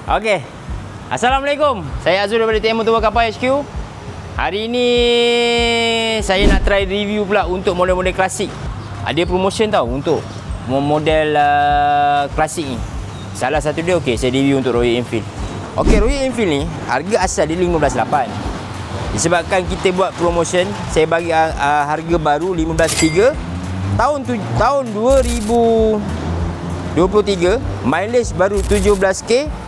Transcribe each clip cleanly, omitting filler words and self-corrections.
Okey. Assalamualaikum. Saya Azul daripada TM Motor Kapal HQ. Hari ini saya nak try review pula untuk model-model klasik. Ada promotion tau untuk model klasik ni. Salah satu dia okey, saya review untuk Royal Enfield. Okey, Royal Enfield ni harga asal dia 15,800. Disebabkan kita buat promotion, saya bagi harga baru 15,300. Tahun 2023, mileage baru 17k.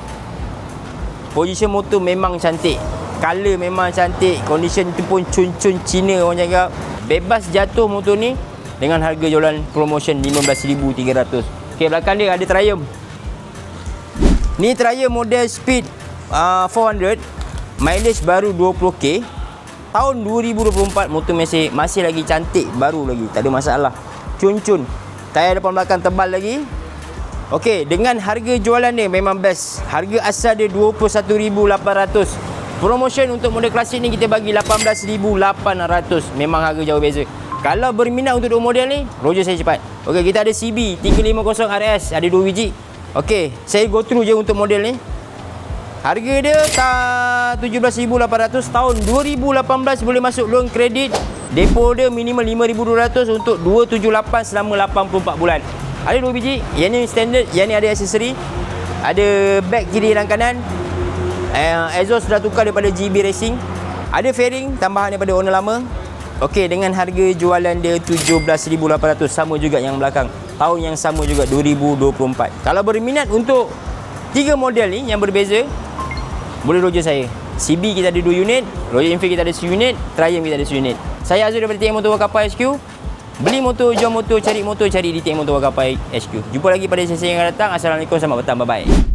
Position motor memang cantik, color memang cantik, condition tu pun cun-cun Cina orang cakap. Bebas jatuh motor ni dengan harga jualan promotion 15,300. Okey, belakang dia ada Triumph. Ni Triumph model Speed 400, mileage baru 20k. Tahun 2024, motor masih lagi cantik, baru lagi, tak ada masalah. Cun-cun. Tayar depan belakang tebal lagi. Okey, dengan harga jualan dia memang best. Harga asal dia 21,800. Promotion untuk model klasik ni kita bagi 18,800. Memang harga jauh beza. Kalau berminat untuk dua model ni, roger saya cepat. Okey, kita ada CB 350 RS, ada 2 biji. Okey, saya go through je untuk model ni. Harga dia 17,800. Tahun 2018 boleh masuk loan kredit. Depo dia minimum 5,200 untuk 278 selama 84 bulan. Ada 2 biji. Yang ni standard, yang ni ada aksesori. Ada bag kiri dan kanan. Exhaust dah tukar daripada GB Racing. Ada fairing tambahan daripada owner lama. Okey, dengan harga jualan dia 17,800, sama juga yang belakang. Tahun yang sama juga 2024. Kalau berminat untuk 3 model ni yang berbeza, boleh roger saya. CB kita ada 2 unit, Royal Enfield kita ada 1 unit, Triumph kita ada 1 unit. Saya Azul daripada TM Motor Kapal HQ. Beli motor, jual motor, cari di TM Motor Kapal HQ. Jumpa lagi pada sesi yang akan datang. Assalamualaikum, selamat petang, bye bye.